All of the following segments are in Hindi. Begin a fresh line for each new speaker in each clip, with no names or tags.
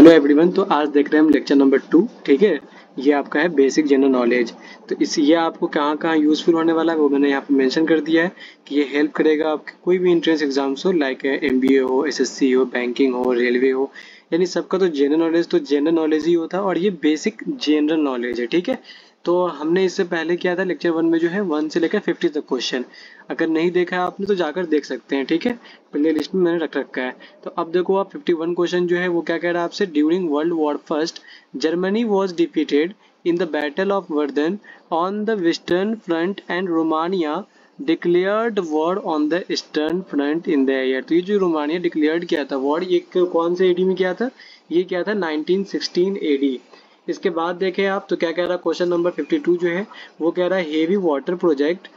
Hello everyone. तो आज देख रहे हैं हम लेक्चर नंबर 2। ठीक है, ये आपका है बेसिक जनरल नॉलेज। तो इस ये आपको कहाँ कहाँ यूज़फुल होने वाला है वो मैंने यहाँ पे मेंशन कर दिया है कि ये हेल्प करेगा आपके कोई भी एंट्रेंस एग्जाम्स हो, लाइक एमबीए हो, एसएससी हो, बैंकिंग हो, रेलवे हो, यानी सबका तो जनरल नॉलेज ही होता है और ये बेसिक जनरल नॉलेज है। ठीक है, तो हमने इससे पहले किया था लेक्चर 1 में जो है 1 से लेकर 50 तक क्वेश्चन। अगर नहीं देखा है आपने तो जाकर देख सकते हैं। ठीक है, प्ले लिस्ट में मैंने रख रखा है। तो अब देखो आप 51 क्वेश्चन जो है वो क्या कह रहा है आपसे। During world war first Germany was defeated in the battle of Verdun on the western front and Romania declared war on the eastern front in the year. तो ये जो रोमानिया डिक्लेयर्ड किया था वॉर, ये कौन से एडी में किया था? ये किया था 1916 एडी। इसके बाद देखें आप तो क्या कह रहा है क्वेश्चन नंबर 52 जो है वो कह रहा है हेवी वाटर प्रोजेक्ट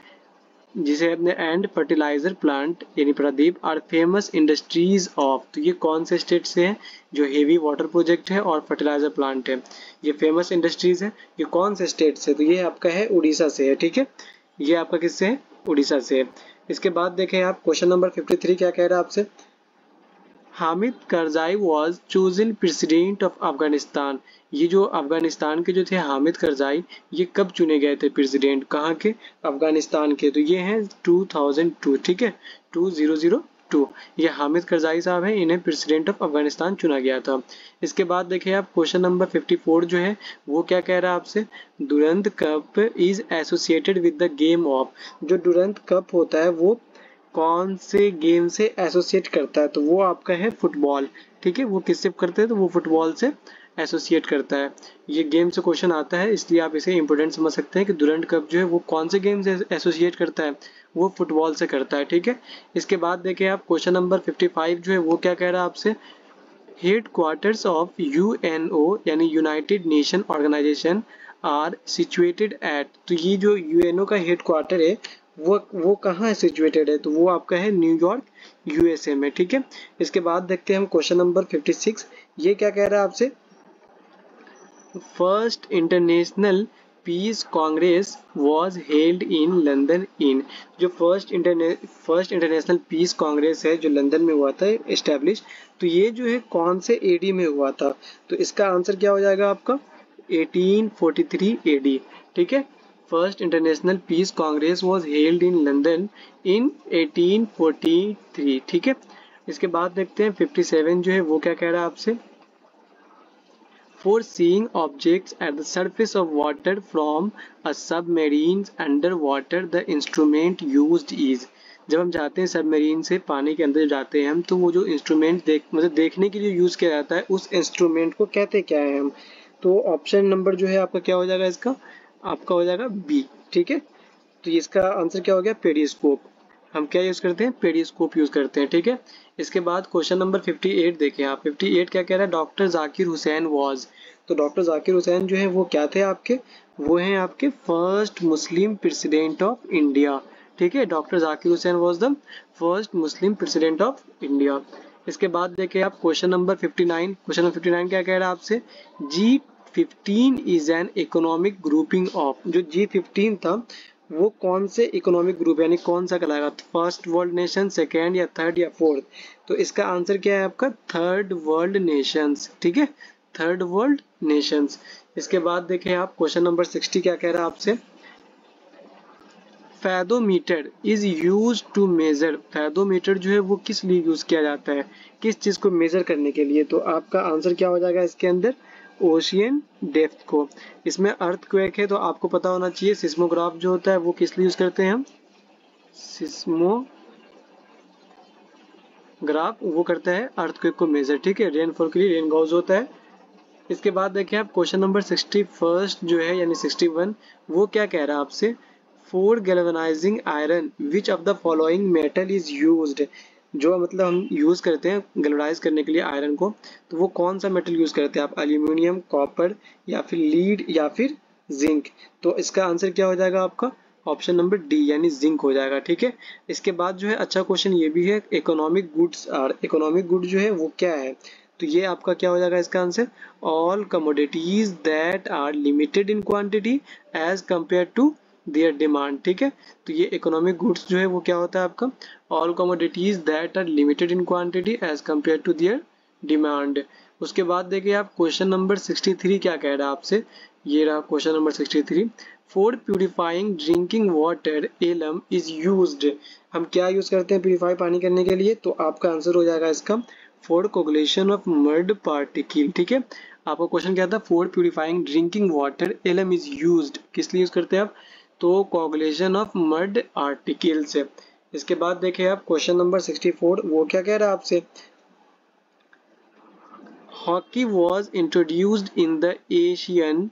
जिसे अपने एंड फर्टिलाइजर प्लांट यानी Pradeep are famous industries of. तो ये कौन से स्टेट से है जो हेवी वाटर प्रोजेक्ट है और फर्टिलाइजर प्लांट है, ये फेमस इंडस्ट्रीज है, ये कौन से स्टेट से? तो ये आपका है उड़ीसा से है। ठीक है, ये आपका किससे है? उड़ीसा से है। इसके बाद देखें आप क्वेश्चन नंबर 53 क्या कह रहा है आपसे। Hamid Karzai was chosen president of Afghanistan. ये जो अफगानिस्तान के जो थे हामिद करजाई, ये कब चुने गए थे प्रेसिडेंट? कहाँ के? अफगानिस्तान के। तो ये हैं 2002। ठीक है, 2002 ये हामिद करजाई साहब हैं, इन्हें प्रेसिडेंट ऑफ अफगानिस्तान चुना गया था। इसके बाद देखिए आप क्वेश्चन नंबर 54 जो है वो क्या कह रहा है आपसे। Durand cup is associated with the game of. जो दुरंत कप होता है वो कौन से गेम से एसोसिएट करता है? तो वो आपका है फुटबॉल। ठीक है, वो किससे करते हैं? तो वो फुटबॉल से एसोसिएट करता है। ये गेम से क्वेश्चन आता है इसलिए आप इसे इंपोर्टेंट समझ सकते हैं कि दुरंत कप जो है वो कौन से गेम से एसोसिएट करता है? वो फुटबॉल से करता है। ठीक है, इसके बाद देखें आप क्वेश्चन नंबर 55 जो है वो क्या कह रहा है आपसे। हेड क्वार्टर्स ऑफ यूएनओ यानी united nation organization are situated at. तो ये जो यूएनओ का हेड क्वार्टर है वो कहाँ सिचुएटेड है? तो वो आपका है न्यूयॉर्क यूएसए में। ठीक है, इसके बाद देखते हैं हम क्वेश्चन नंबर 56। ये क्या कह रहा है आपसे। First international peace congress was held in London in. जो फर्स्ट इंटरनेशनल पीस कांग्रेस है जो लंदन में हुआ था एस्टेब्लिश, तो ये जो है कौन से एडी में हुआ था? तो इसका आंसर क्या हो जाएगा आपका 1843 एडी। ठीक है, first international peace congress was held in London in 1843। ठीक है, इसके बाद देखते हैं 57 जो है वो क्या कह रहा है आपसे। For seeing objects at the surface of water from a submarine underwater, the instrument used is। जब हम जाते हैं सबमरीन से पानी के अंदर जाते हैं हम, तो वो जो इंस्ट्रूमेंट मतलब देखने के लिए यूज किया जाता है उस इंस्ट्रूमेंट को कहते क्या है हम? तो ऑप्शन नंबर जो है आपका क्या हो जाएगा इसका? आपका हो जाएगा बी। ठीक है, तो इसका आंसर क्या हो गया? पेरिस्कोप। हम क्या यूज करते हैं? पेरिस्कोप यूज करते हैं। ठीक है, इसके बाद क्वेश्चन नंबर 58 देखें आप। 58 क्या कह रहा है। Doctor Zakir Hussain was. तो डॉक्टर जाकिर हुसैन जो है वो क्या थे आपके? वो हैं आपके first Muslim president of India. ठीक है, doctor Zakir Hussain was the first Muslim president of India. इसके बाद देखें आप क्वेश्चन नंबर 59। क्वेश्चन नंबर 59 क्या कह रहा है आपसे। G15 is an economic grouping of. जो G15 था वो कौन से इकोनॉमिक ग्रुप यानी कौन सा कहलाएगा? फर्स्ट वर्ल्ड नेशन, सेकेंड या थर्ड या फोर्थ? तो इसका आंसर क्या है आपका? Third world Nations. ठीक है, थर्ड वर्ल्ड नेशंस। इसके बाद देखें आप क्वेश्चन नंबर 60 क्या कह रहा है आपसे। Fathometer is use to measure. Fathometer जो है वो किस लिए यूज किया जाता है? किस चीज को मेजर करने के लिए? तो आपका आंसर क्या हो जाएगा इसके अंदर? ओशियन डेप्थ को। इसमें अर्थक्वेक है तो आपको पता होना चाहिए सिस्मोग्राफ जो होता है वो किस लिए यूज करते हैं हम? सिस्मोग्राफ वो करता है अर्थक्वेक को मेजर। ठीक है, रेनफॉल के लिए रेन गॉज होता है। इसके बाद देखिए आप क्वेश्चन नंबर 61 जो है यानी 61 वो क्या कह रहा है आपसे। For galvanising iron which of the following metal is used. जो मतलब हम यूज करते हैं गैल्वेनाइज करने के लिए आयरन को, तो वो कौन सा मेटल यूज करते हैं आप? एल्यूमिनियम, कॉपर या फिर लीड या फिर जिंक? तो इसका आंसर क्या हो जाएगा आपका? ऑप्शन नंबर डी यानी जिंक हो जाएगा। ठीक है, इसके बाद जो है अच्छा क्वेश्चन ये भी है। Economic goods are. Economic good जो है वो क्या है? तो ये आपका क्या हो जाएगा इसका answer? All commodities that are limited in quantity as compare to their demand. ठीक है, तो ये इकोनॉमिक गुड्स जो है वो क्या होता है आपका? All commodities that are limited in quantity as compare to their demand. उसके बाद देखिए आप क्वेश्चन नंबर 63 क्या कह रहा है आपसे, ये रहा question number 63। For purifying drinking water alum is used. हम क्या यूज करते हैं प्यूरिफाई पानी करने के लिए, तो आपका आंसर हो जाएगा इसका for coagulation of mud particle. ठीक है, आपका क्वेश्चन क्या था, for purifying drinking water alum is used, किस लिए यूज करते हैं आप, तो कोगुलेशन ऑफ मड आर्टिकल्स। इसके बाद देखिए आप क्वेश्चन नंबर 64, वो क्या कह रहा है आपसे, hockey was introduced in the Asian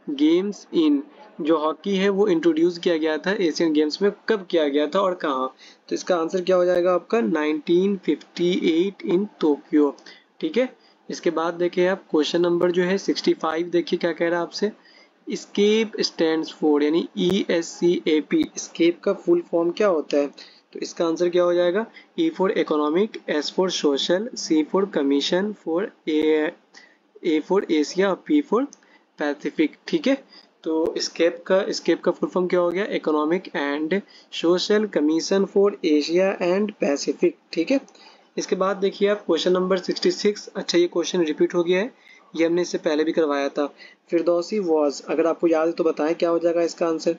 games in. जो हॉकी है वो इंट्रोड्यूस किया गया था एशियन गेम्स में, कब किया गया था और कहाँ, तो इसका आंसर क्या हो जाएगा आपका 1958 इन टोक्यो। ठीक है, इसके बाद देखिए आप क्वेश्चन नंबर जो है 65, देखिए क्या कह रहा है आपसे, स्केप स्टैंड्स फॉर, यानी ESCAP, स्केप का फुल फॉर्म क्या होता है, तो इसका आंसर क्या हो जाएगा, E for economic, S for social, C for commission, A for Asia और P फॉर पैसिफिक। ठीक है, तो स्केप का फुल फॉर्म क्या हो गया, economic and social commission for Asia and Pacific. ठीक है, इसके बाद देखिए आप क्वेश्चन नंबर 66। अच्छा, ये क्वेश्चन रिपीट हो गया है, ये हमने इससे पहले भी करवाया था। फिरदौसी वॉज, अगर आपको याद है तो बताएं क्या हो जाएगा इसका आंसर।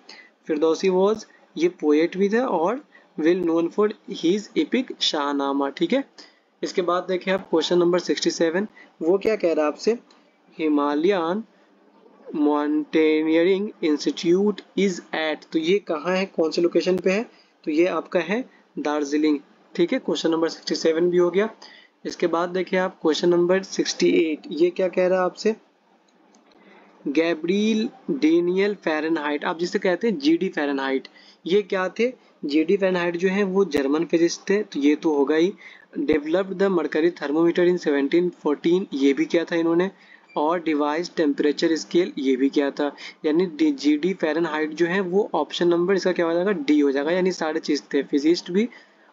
फिरदौसी वॉज, ये पोएट भी था और well known for his epic Shahnama. ठीक है, इसके बाद देखिए आप क्वेश्चन नंबर 67, वो क्या कह रहा है आपसे, Himalayan mountaineering institute is at, तो ये कहाँ है, कौन से लोकेशन पे है, तो ये आपका है दार्जिलिंग। ठीक है, क्वेश्चन नंबर 67 भी हो गया। इसके बाद देखिए आप क्वेश्चन नंबर 68, ये क्या कह रहा है आपसे, गैब्रियल डेनियल फ़ारेनहाइट, आप जिसे कहते हैं GD फ़ारेनहाइट, ये क्या थे, GD फ़ारेनहाइट जो है वो जर्मन फिजिस्ट थे, तो ये तो होगा ही। डेवलप्ड द मर्करी थर्मोमीटर इन 1714, ये भी किया था इन्होंने, और डिवाइस टेम्परेचर स्केल, ये भी किया था। यानी GD फ़ारेनहाइट जो है वो ऑप्शन नंबर इसका क्या हो जाएगा, D हो जाएगा, यानी सारे चीज़ थे, फिजिस्ट भी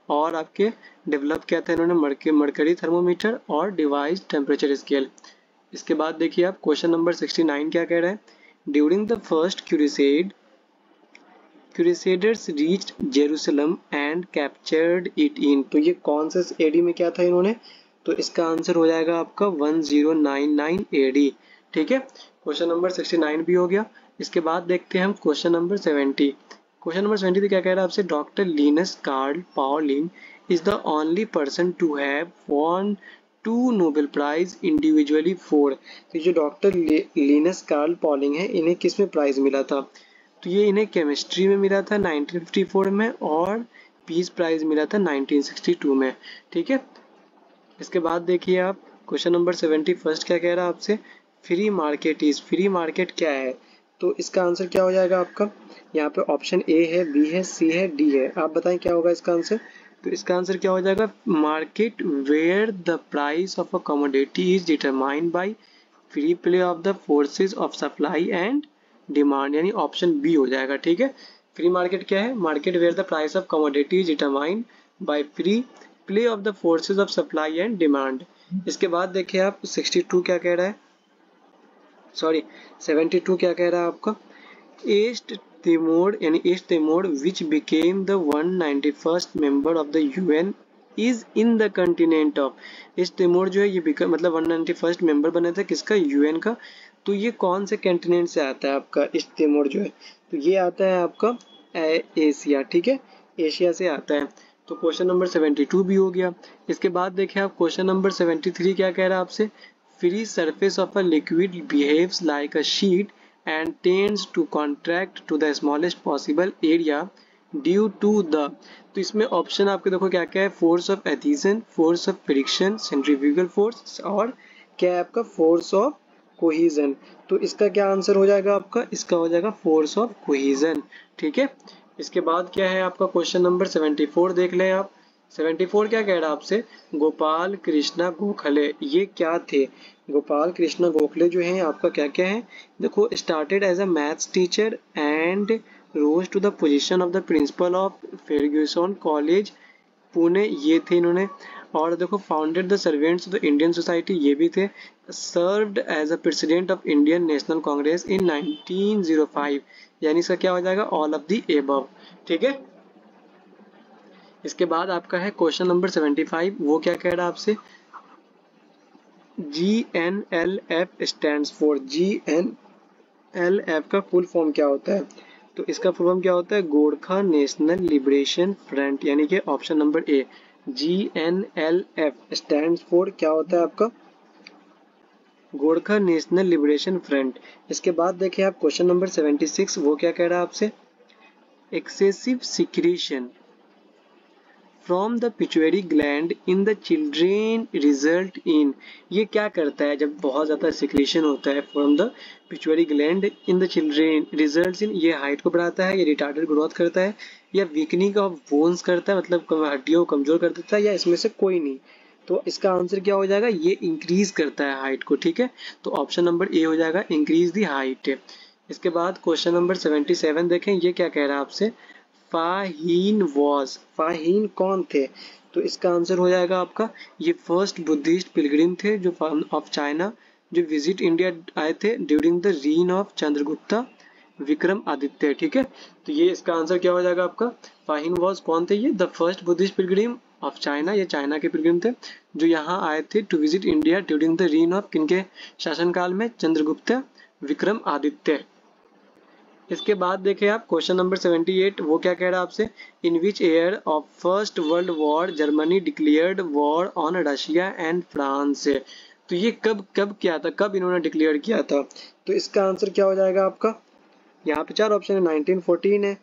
और आपके डेवलप किया था इन्होंने मर्करी थर्मोमीटर और डिवाइस टेम्परेचर स्केल। इसके बाद देखिए आप क्वेश्चन नंबर 69 क्या कह रहा है, during the first crusaders reached Jerusalem and captured it in, तो ये कौन से AD में क्या था इन्होंने, तो इसका आंसर हो जाएगा आपका 1099 AD। ठीक है, क्वेश्चन नंबर 69 भी हो गया। इसके बाद देखते हैं हम क्वेश्चन नंबर 70। क्वेश्चन नंबर 70 क्या कह रहा है आपसे, doctor Linus Carl Pauling is the only person to have won 2 Nobel prize individually for, तो जो डॉक्टर लिनस कार्ल पॉलिंग है, इन्हें किस में प्राइज मिला था, तो ये इन्हें केमिस्ट्री में मिला था 1954 में, और पीस प्राइज मिला था 1962 में। ठीक है, इसके बाद देखिए आप क्वेश्चन नंबर 71 क्या कह रहा है आपसे, फ्री मार्केट क्या है, तो इसका आंसर क्या हो जाएगा आपका, यहाँ पे ऑप्शन A है, B है, C है, D है, आप बताएं क्या होगा इसका आंसर, तो इसका आंसर क्या हो जाएगा, market where the price of a commodity is determined by free play of the forces of supply and demand, यानी ऑप्शन B हो जाएगा। ठीक है, फ्री मार्केट क्या है, market where the price of commodity is determined by free play of the forces of supply and demand. इसके बाद देखिए आप 62 क्या कह रहा है, सॉरी 72 क्या कह रहा है आपका, ईस्ट तिमोर, यानी east Timor which became the 191st member of the UN is in the continent of, east Timor जो है ये मतलब 191st मेंबर बना था किसका, UN का, तो ये कौन से कंटिनेंट से आता है आपका ईस्ट तिमोर जो है, तो ये आता है आपका एशिया। ठीक है, एशिया से आता है, तो क्वेश्चन नंबर 72 भी हो गया। इसके बाद देखिए आप क्वेश्चन नंबर 73 क्या कह रहा है आपसे, free surface of a liquid behaves like a sheet and tends to contract to the smallest possible area due to the, तो इसमें ऑप्शन आपके देखो क्या क्या है, force of adhesion, force of friction, centrifugal force, और क्या है आपका फोर्स ऑफ कोहिजन, तो इसका क्या आंसर हो जाएगा आपका, इसका हो जाएगा फोर्स ऑफ कोहिजन। ठीक है, इसके बाद क्या है आपका क्वेश्चन नंबर 74 देख लें आप। 74 क्या कह रहा है आपसे, गोपाल कृष्णा गोखले, ये क्या थे, गोपाल कृष्णा गोखले जो है आपका क्या क्या है, देखो started as a maths teacher and rose to the position of the principal of Fergusson college Pune, ये थे इन्होंने, और देखो founded the servants of the Indian society, ये भी थे, served as a president of Indian national congress in 1905, यानी इसका क्या हो जाएगा, ऑल ऑफ द एबव। ठीक है, इसके बाद आपका है क्वेश्चन नंबर 75, वो क्या कह रहा है आपसे, GNLF स्टैंड्स फॉर, GNLF का फुल फॉर्म क्या होता है? तो इसका फुल फॉर्म क्या होता है? गोरखा नेशनल लिबरेशन फ्रंट, यानी कि option number A GNLF stands for क्या होता है आपका? Gorkha national liberation front. इसके बाद देखिए आप क्वेश्चन नंबर 76, वो क्या कह रहा है आपसे? Excessive secretion from the pituitary gland in the children result in, ये क्या करता है जब बहुत ज़्यादा सिक्रीशन होता है from the pituitary gland in the children result in? ये हाइट को बढ़ाता है, ये रिटार्डेड ग्रोथ करता है, या वीकनिंग ऑफ बोन्स करता है, मतलब हड्डियों को कमजोर कर देता है, या इसमें से कोई नहीं? तो इसका आंसर क्या हो जाएगा? ये इंक्रीज करता है हाइट को, ठीक है। तो ऑप्शन नंबर ए हो जाएगा, इंक्रीज दी हाइट। इसके बाद क्वेश्चन नंबर 77 देखें, ये क्या कह रहा है आपसे? फाहीन वॉज, फाहीन कौन थे? तो इसका आंसर हो जाएगा आपका, ये फर्स्ट बुद्धिस्ट पिलग्रिम थे जो ऑफ चाइना, जो विजिट इंडिया आए थे during the reign of Chandragupta Vikramaditya, ठीक है। तो ये इसका आंसर क्या हो जाएगा आपका? फाहीन वॉज कौन थे? ये the first Buddhist pilgrim of China, ये चाइना के पिलग्रिम थे जो यहाँ आए थे to visit India during the reign of किनके शासनकाल में? चंद्रगुप्त विक्रम आदित्य। इसके बाद देखें आप क्वेश्चन नंबर 78, वो क्या कह रहा है आपसे? In which year of first world war Germany declared war on Russia and France? तो ये कब कब किया था, कब इन्होंने डिक्लेयर किया था? तो इसका आंसर क्या हो जाएगा आपका? यहाँ पे चार ऑप्शन है, 1914 है,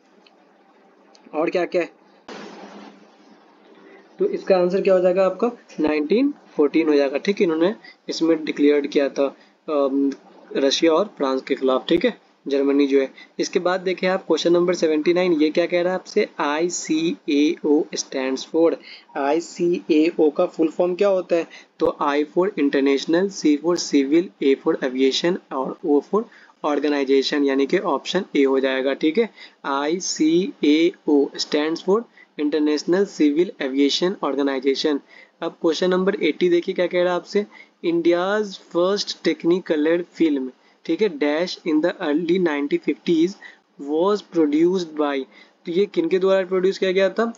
और क्या क्या है? तो इसका आंसर क्या हो जाएगा आपका? 1914 हो जाएगा, ठीक है। इन्होंने इसमें डिक्लेयर किया था रशिया और फ्रांस के खिलाफ, ठीक है, जर्मनी जो है। इसके बाद देखें आप क्वेश्चन नंबर 79, ये क्या कह रहा है आपसे? ICAO स्टैंड्स फॉर, ICAO का फुल फॉर्म क्या होता है? तो I for international, C for civil, A for aviation और O फॉर ऑर्गेनाइजेशन, यानी कि ऑप्शन ए हो जाएगा, ठीक है। ICAO stands for international civil aviation organization. अब क्वेश्चन नंबर 80 देखिए क्या कह रहा है आपसे? इंडियाज फर्स्ट टेक्निकलर फिल्म, ठीक है, dash in the early 1950s was produced by, तो ये किनके द्वारा प्रोड्यूस किया गया था?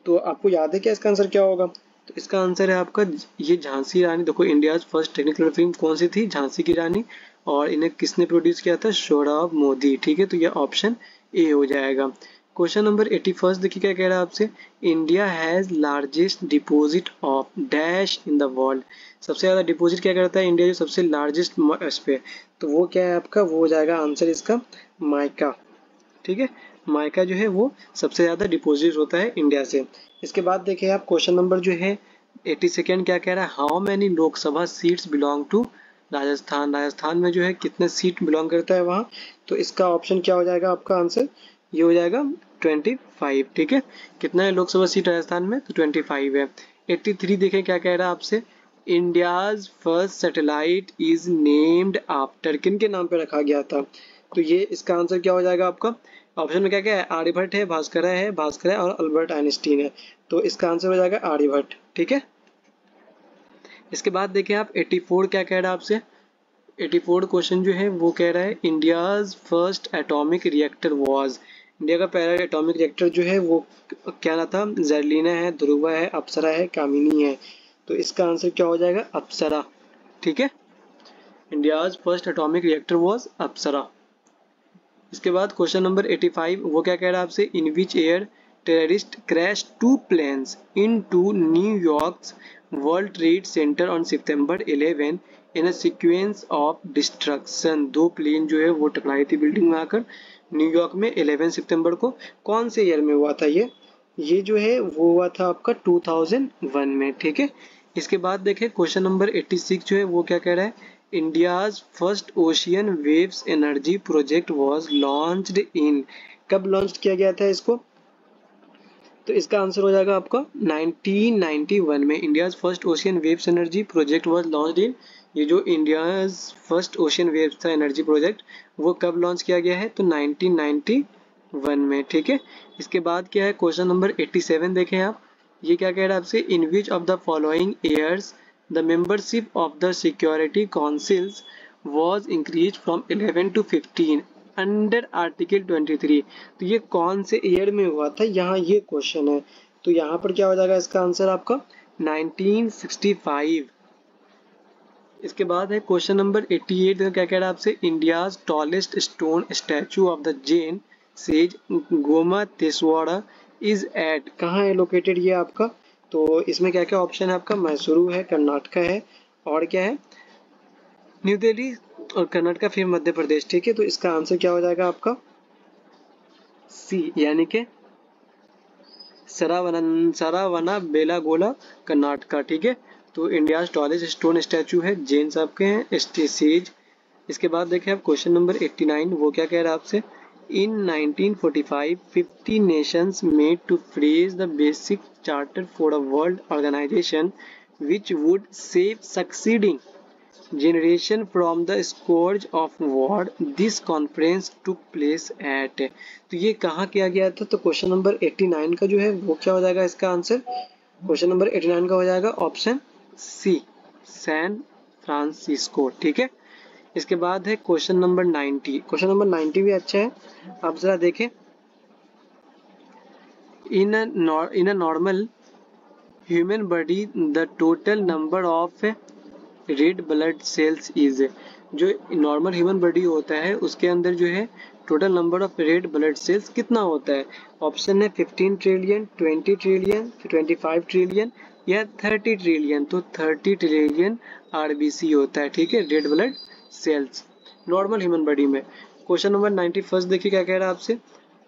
तो आपको याद है क्या इसका आंसर क्या होगा? तो इसका आंसर है आपका ये झांसी रानी। देखो इंडियाज फर्स्ट टेक्निकल फिल्म कौन सी थी? झांसी की रानी। और इन्हें किसने प्रोड्यूस किया था? सोहराब मोदी, ठीक है। तो ये ऑप्शन ए हो जाएगा। क्वेश्चन नंबर 81 देखिए क्या कह रहा है आपसे? India has largest deposit of dash in the world, सबसे ज्यादा डिपॉजिट क्या करता है इंडिया जो सबसे लार्जेस्ट इस पे? तो वो क्या है आपका? वो हो जाएगा आंसर इसका माइका, ठीक है। माइका जो है वो सबसे ज्यादा डिपॉजिट होता है इंडिया से। इसके बाद देखिए आप क्वेश्चन नंबर जो है 82 क्या कह रहा है? How many Lok Sabha seats belong to Rajasthan, Rajasthan में जो है कितने सीट बिलोंग करता है वहाँ? तो इसका ऑप्शन क्या हो जाएगा आपका आंसर? ये हो जाएगा 25, ठीक है। कितना है लोकसभा सीट राजस्थान में? तो 25 है। 83 देखें क्या कह रहा है आपसे? India's first satellite is named after, किन के नाम पे रखा गया था? तो ये इसका आंसर क्या हो जाएगा आपका? ऑप्शन में क्या क्या है? आर्यभट्ट है, भास्कर है और अल्बर्ट आइंस्टीन है। तो इसका आंसर हो जाएगा आर्यभट्ट, ठीक है। इसके बाद देखिए आप 84 क्या कह रहा है आपसे? 84 क्वेश्चन जो है वो कह रहा है India's first atomic reactor was, India का पहला एटॉमिक रिएक्टर जो है वो क्या ना था? जेरलिना है, ध्रुवा है, अप्सरा है, कामिनी है। तो इसका आंसर क्या हो जाएगा? अप्सरा, ठीक है। India's first atomic reactor was Apsara. इसके बाद क्वेश्चन नंबर 85 वो क्या कह रहा है आपसे? In which air terrorist crash 2 planes into New York's World Trade Center ऑन सितंबर 11 in a sequence of destruction, 2 plane जो है वो टकराई थी बिल्डिंग में आकर न्यूयॉर्क में 11 सितंबर को। कौन से ईयर में हुआ था ये जो है वो हुआ था आपका 2001 में, ठीक है। इसके बाद देखें क्वेश्चन नंबर 86 जो है वो क्या कह रहा है? India's first ocean waves energy project was launched in, कब लॉन्च किया गया था इसको? तो इसका आंसर हो जाएगा आपका 1991 में। India's first ocean waves energy project was launched in, ये जो इंडियाज फर्स्ट ओशियन वेव्स था एनर्जी प्रोजेक्ट वो कब लॉन्च किया गया है? तो 1991 में, ठीक है। इसके बाद क्या है क्वेश्चन नंबर 87 देखें आप, ये क्या कह रहा है आपसे? In which of the following years the membership of the security councils was increased from 11 to 15 under article 23, तो ये कौन से ईयर में हुआ था? यहाँ ये क्वेश्चन है। तो यहाँ पर क्या हो जाएगा इसका आंसर आपका? 1965, इसके बाद है क्वेश्चन नंबर 88 का क्या कह रहा है आपसे, India's tallest stone statue of the Jain sage Gomateshwara is at, कहाँ है लोकेटेड ये आपका। तो इसमें क्या क्या ऑप्शन है आपका, मैसूरू है, कर्नाटका है, और क्या है, न्यू दिल्ली और कर्नाटका, फिर मध्य प्रदेश। ठीक है, तो इसका आंसर क्या हो जाएगा आपका सी, यानी कि सरावना बेलागोला कर्नाटका। ठीक है, तो इंडिया टॉलेस्ट स्टोन स्टैचू है, जैन साहब के हैं, सेज। इसके बाद देखें आप क्वेश्चन नंबर 89, वो क्या कह रहा है आपसे, इन 1945 50 nations made to phrase the basic charter for a world organization which would save succeeding generation from the scourge of war, this conference took place at, तो ये कहाँ किया गया था। तो क्वेश्चन नंबर 89 का जो है वो क्या हो जाएगा इसका आंसर, क्वेश्चन नंबर 89 का हो जाएगा ऑप्शन सी, सैन फ्रांसिस्को। ठीक है, इसके बाद है क्वेश्चन नंबर 90, क्वेश्चन नंबर 90 भी अच्छा है, आप जरा देखें। In a normal human body the total number of red blood cells is, जो नॉर्मल ह्यूमन बॉडी होता है उसके अंदर जो है total number of red blood cells कितना होता है। ऑप्शन है 15 ट्रिलियन, 20 ट्रिलियन, 25 ट्रिलियन या 30 ट्रिलियन। तो 30 ट्रिलियन आरबीसी होता है। ठीक है, red blood sales normal human body में। क्वेश्चन नंबर 91 देखिए क्या कह रहा है आपसे,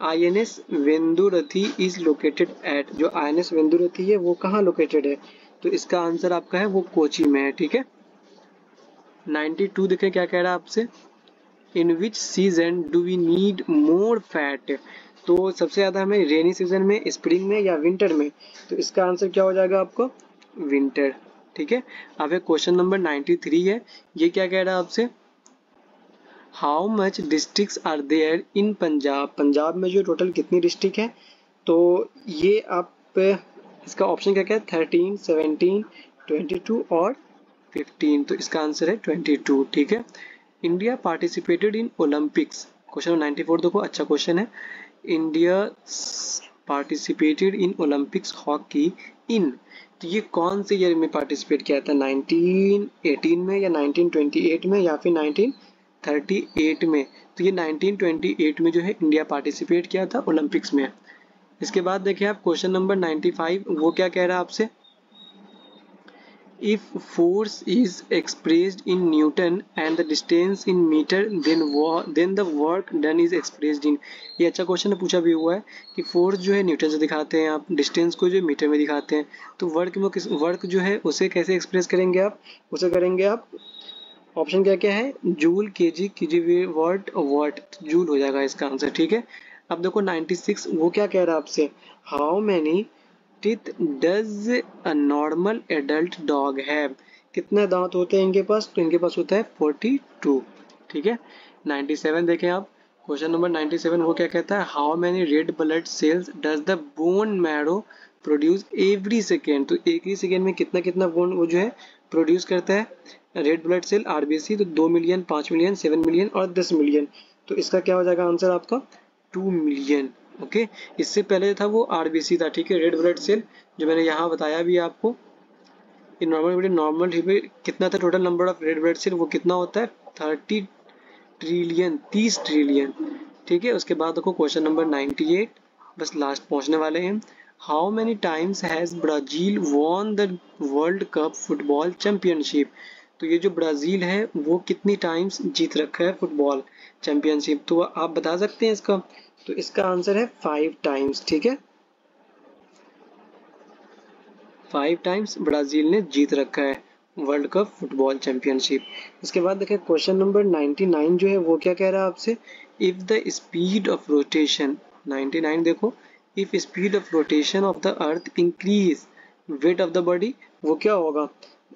आईएनएस वेंदुरथी इज लोकेटेड एट, जो आईएनएस वेंदुरथी है वो कहाँ लोकेटेड है। तो इसका आंसर आपका है वो कोची में है। ठीक है, 92 देखें क्या कह रहा है आपसे, in which season do we need more fat, तो सबसे ज़्यादा हमें रेनी सीजन में, स्प्रिंग में या विंटर में। तो इसका आंसर क्या हो जाएगा आपको, विंटर। ठीक है, अब क्वेश्चन नंबर 93 है, ये क्या कह रहा है आपसे, how much districts are there in Punjab, Punjab में जो टोटल कितनी डिस्ट्रिक्ट है। तो ये आप इसका ऑप्शन क्या क्या है, 13, 17, 22 और 15। तो इसका आंसर है 22। ठीक है, India participated in Olympics, question number 94 देखो, अच्छा क्वेश्चन है, India participated in Olympics hockey in, तो ये कौन से ईयर में पार्टिसिपेट किया था, 1918 में या 1928 में या फिर 1938 में। तो ये 1928 में जो है इंडिया पार्टिसिपेट किया था ओलंपिक्स में। इसके बाद देखिए आप क्वेश्चन नंबर 95, वो क्या कह रहा है आपसे, if force is expressed in Newton and the distance in meter then the work done is expressed in, ये अच्छा क्वेश्चन पूछा भी हुआ है कि फोर्स जो है न्यूटन से दिखाते हैं आप, डिस्टेंस को जो मीटर में दिखाते हैं, तो वर्क जो है उसे कैसे एक्सप्रेस करेंगे आप, उसे करेंगे आप, ऑप्शन क्या क्या है, जूल, केजी, केजी वाट, वाट, जूल हो जाएगा इसका आंसर। ठीक है, अब देखो 96, वो क्या कह रहा है आपसे, how many teeth does a normal adult dog have, कितने दांत होते हैं इनके पास, तो इनके पास होता है 42। ठीक है, 97 देखें आप, क्वेश्चन नंबर 97 वो क्या कहता है, how many red blood sales does the bone marrow produce every second, तो एक ही सेकेंड में कितना कितना बोन वो जो है प्रोड्यूस करता है रेड ब्लड सेल आरबीसी, तो 2 मिलियन, 5 मिलियन, 7 मिलियन और 10 मिलियन। तो इसका क्या हो जाएगा आंसर आपका 2 मिलियन। ओके, इससे पहले था वो आरबीसी था। ठीक है, रेड ब्लड सेल, जो मैंने यहाँ बताया भी आपको, नॉर्मल कितना था total number of red blood cell, वो कितना होता है 30 ट्रिलियन, 30 ट्रिलियन। ठीक है, उसके बाद देखो क्वेश्चन नंबर 98, बस लास्ट पहुंचने वाले हैं, how many times has Brazil won the world cup football championship, तो ये जो ब्राजील है वो कितनी टाइम्स जीत रखा है फुटबॉल चैंपियनशिप, तो आप बता सकते हैं इसका। तो इसका आंसर है 5 टाइम्स। ठीक है, 5 टाइम्स ब्राजील ने जीत रखा है वर्ल्ड कप फुटबॉल चैंपियनशिप। इसके बाद देखें क्वेश्चन नंबर 99 जो है वो क्या कह रहा है आपसे, if the speed of rotation, 99 देखो, if speed of rotation of the earth increase weight of the body, वो क्या होगा,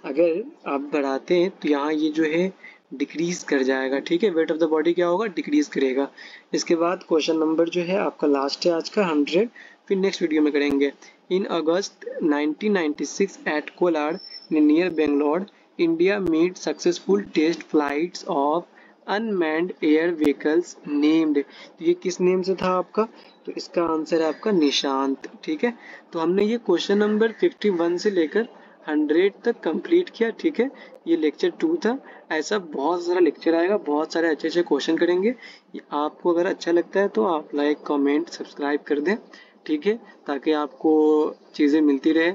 अगर आप बढ़ाते हैं तो यहाँ ये जो है डिक्रीज कर जाएगा। ठीक है, वेट ऑफ द बॉडी क्या होगा, डिक्रीज करेगा। इसके बाद क्वेश्चन नंबर जो है आपका लास्ट है आज का 100, फिर नेक्स्ट वीडियो में करेंगे। In August 1996 at Kolar near Bangalore, India made successful test flights of unmanned air vehicles named, तो ये किस नेम से था आपका, तो इसका आंसर है आपका निशांत। ठीक है, तो हमने ये क्वेश्चन नंबर 51 से लेकर 100 तक कंप्लीट किया। ठीक है, ये लेक्चर 2 था। ऐसा बहुत सारा लेक्चर आएगा, बहुत सारे अच्छे अच्छे क्वेश्चन करेंगे। आपको अगर अच्छा लगता है तो आप लाइक कमेंट सब्सक्राइब कर दें, ठीक है, ताकि आपको चीज़ें मिलती रहे।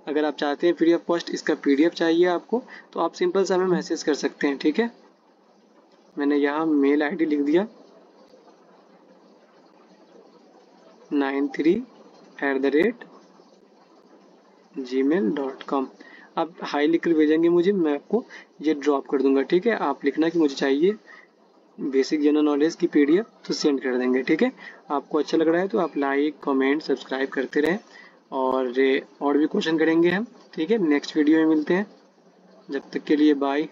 अगर आप चाहते हैं फ्री ऑफ कॉस्ट इसका PDF चाहिए आपको, तो आप सिंपल सा हमें मैसेज कर सकते हैं। ठीक है, मैंने यहाँ मेल ID लिख दिया 93@gmail.com। आप हाई लिख कर भेजेंगे मुझे, मैं आपको ये ड्रॉप कर दूंगा। ठीक है, आप लिखना कि मुझे चाहिए बेसिक जनरल नॉलेज की PDF, तो सेंड कर देंगे। ठीक है, आपको अच्छा लग रहा है तो आप लाइक कमेंट सब्सक्राइब करते रहें, और भी क्वेश्चन करेंगे हम। ठीक है, नेक्स्ट वीडियो में मिलते हैं, जब तक के लिए बाय।